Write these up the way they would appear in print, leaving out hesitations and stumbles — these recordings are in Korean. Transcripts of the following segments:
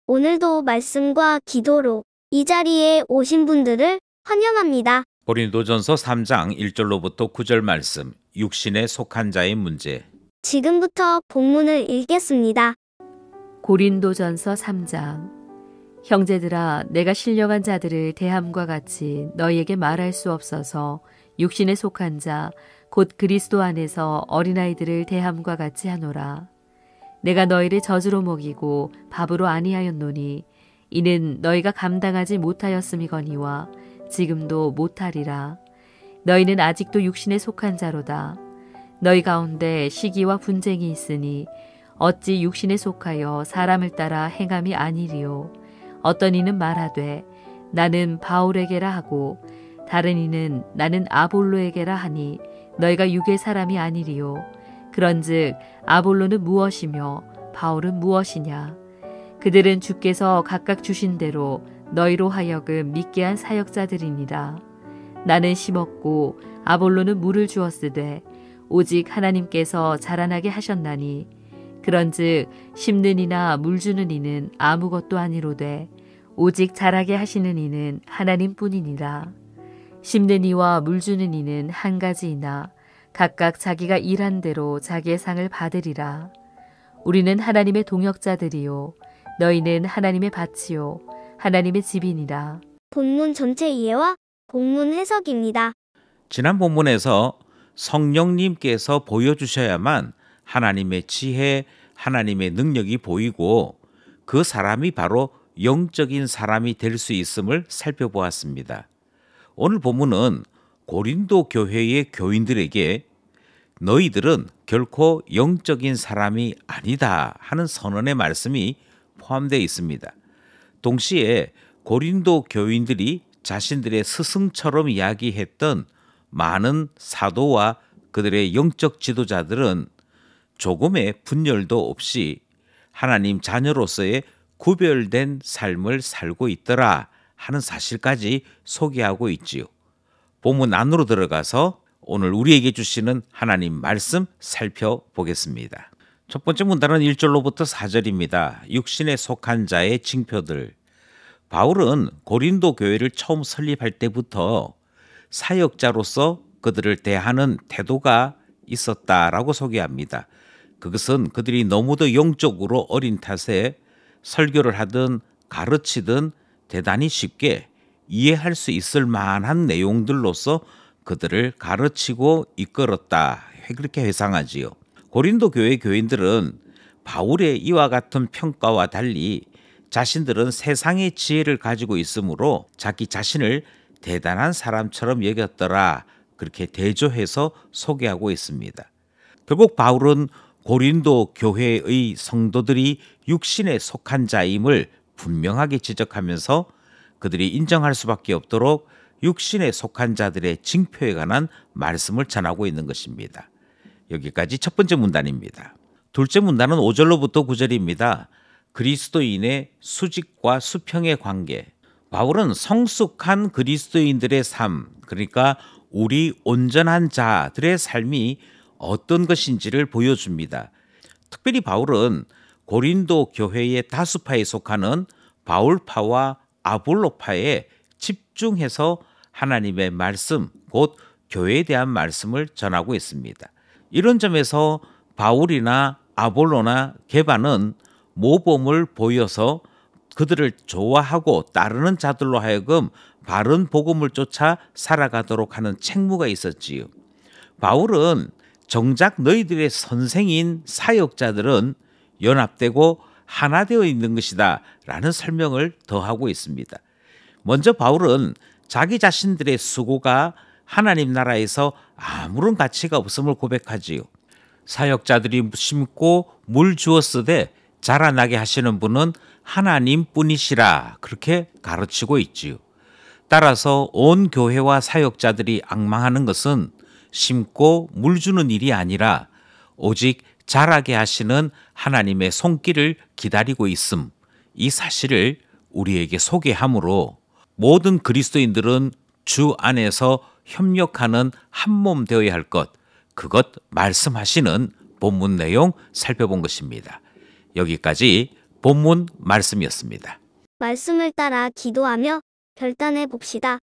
오늘도 말씀과 기도로 이 자리에 오신 분들을 환영합니다. 고린도전서 3장 1절로부터 9절 말씀, 육신에 속한 자의 문제. 지금부터 본문을 읽겠습니다. 고린도전서 3장. 형제들아, 내가 신령한 자들을 대함과 같이 너희에게 말할 수 없어서 육신에 속한 자, 곧 그리스도 안에서 어린아이들을 대함과 같이 하노라. 내가 너희를 젖으로 먹이고 밥으로 아니하였노니 이는 너희가 감당하지 못하였음이거니와 지금도 못하리라. 너희는 아직도 육신에 속한 자로다. 너희 가운데 시기와 분쟁이 있으니 어찌 육신에 속하여 사람을 따라 행함이 아니리요. 어떤 이는 말하되 나는 바울에게라 하고 다른 이는 나는 아볼로에게라 하니 너희가 육의 사람이 아니리요. 그런즉 아볼로는 무엇이며 바울은 무엇이냐. 그들은 주께서 각각 주신 대로 너희로 하여금 믿게 한 사역자들이니라. 나는 심었고 아볼로는 물을 주었으되 오직 하나님께서 자라나게 하셨나니 그런즉 심는 이나 물 주는 이는 아무것도 아니로되 오직 자라게 하시는 이는 하나님뿐이니라. 심는 이와 물 주는 이는 한 가지이나 각각 자기가 일한 대로 자기의 상을 받으리라. 우리는 하나님의 동역자들이요 너희는 하나님의 밭이요 하나님의 집이니라. 본문 전체 이해와 본문 해석입니다. 지난 본문에서 성령님께서 보여주셔야만 하나님의 지혜, 하나님의 능력이 보이고 그 사람이 바로 영적인 사람이 될 수 있음을 살펴보았습니다. 오늘 본문은 고린도 교회의 교인들에게 너희들은 결코 영적인 사람이 아니다 하는 선언의 말씀이 포함되어 있습니다. 동시에 고린도 교인들이 자신들의 스승처럼 이야기했던 많은 사도와 그들의 영적 지도자들은 조금의 분열도 없이 하나님 자녀로서의 구별된 삶을 살고 있더라 하는 사실까지 소개하고 있지요. 본문 안으로 들어가서 오늘 우리에게 주시는 하나님 말씀 살펴보겠습니다. 첫 번째 문단은 1절로부터 4절입니다. 육신에 속한 자의 징표들. 바울은 고린도 교회를 처음 설립할 때부터 사역자로서 그들을 대하는 태도가 있었다라고 소개합니다. 그것은 그들이 너무도 영적으로 어린 탓에 설교를 하든 가르치든 대단히 쉽게 이해할 수 있을 만한 내용들로서 그들을 가르치고 이끌었다. 그렇게 회상하지요. 고린도 교회 교인들은 바울의 이와 같은 평가와 달리 자신들은 세상의 지혜를 가지고 있으므로 자기 자신을 대단한 사람처럼 여겼더라. 그렇게 대조해서 소개하고 있습니다. 결국 바울은 고린도 교회의 성도들이 육신에 속한 자임을 분명하게 지적하면서 그들이 인정할 수밖에 없도록 육신에 속한 자들의 징표에 관한 말씀을 전하고 있는 것입니다. 여기까지 첫 번째 문단입니다. 둘째 문단은 5절로부터 9절입니다. 그리스도인의 수직과 수평의 관계. 바울은 성숙한 그리스도인들의 삶, 그러니까 우리 온전한 자들의 삶이 어떤 것인지를 보여줍니다. 특별히 바울은 고린도 교회의 다수파에 속하는 바울파와 아볼로파에 집중해서 하나님의 말씀, 곧 교회에 대한 말씀을 전하고 있습니다. 이런 점에서 바울이나 아볼로나 게바는 모범을 보여서 그들을 좋아하고 따르는 자들로 하여금 바른 복음을 쫓아 살아가도록 하는 책무가 있었지요. 바울은 정작 너희들의 선생인 사역자들은 연합되고 하나 되어 있는 것이다 라는 설명을 더하고 있습니다. 먼저 바울은 자기 자신들의 수고가 하나님 나라에서 아무런 가치가 없음을 고백하지요. 사역자들이 심고 물 주었으되 자라나게 하시는 분은 하나님뿐이시라 그렇게 가르치고 있지요. 따라서 온 교회와 사역자들이 앙망하는 것은 심고 물 주는 일이 아니라 오직 자라게 하시는 하나님의 손길을 기다리고 있음, 이 사실을 우리에게 소개하므로 모든 그리스도인들은 주 안에서 협력하는 한 몸 되어야 할 것, 그것 말씀하시는 본문 내용 살펴본 것입니다. 여기까지 본문 말씀이었습니다. 말씀을 따라 기도하며 결단해 봅시다.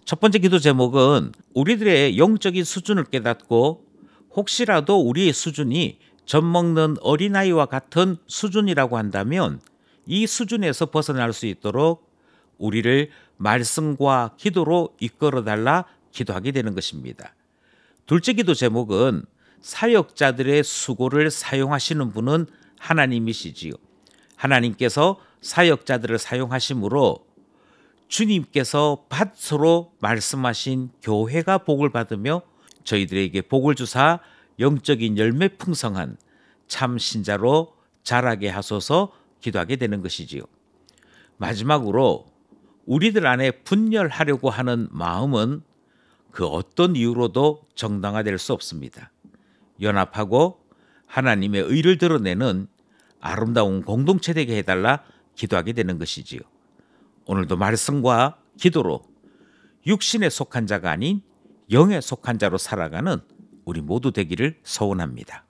첫 번째 기도 제목은 우리들의 영적인 수준을 깨닫고 혹시라도 우리의 수준이 젖먹는 어린아이와 같은 수준이라고 한다면 이 수준에서 벗어날 수 있도록 우리를 말씀과 기도로 이끌어달라 기도하게 되는 것입니다. 둘째 기도 제목은 사역자들의 수고를 사용하시는 분은 하나님이시지요. 하나님께서 사역자들을 사용하심으로 주님께서 밭으로 말씀하신 교회가 복을 받으며 저희들에게 복을 주사 영적인 열매 풍성한 참 신자로 자라게 하소서 기도하게 되는 것이지요. 마지막으로 우리들 안에 분열하려고 하는 마음은 그 어떤 이유로도 정당화될 수 없습니다. 연합하고 하나님의 의를 드러내는 아름다운 공동체 되게 해달라 기도하게 되는 것이지요. 오늘도 말씀과 기도로 육신에 속한 자가 아닌 영에 속한 자로 살아가는 우리 모두 되기를 소원합니다.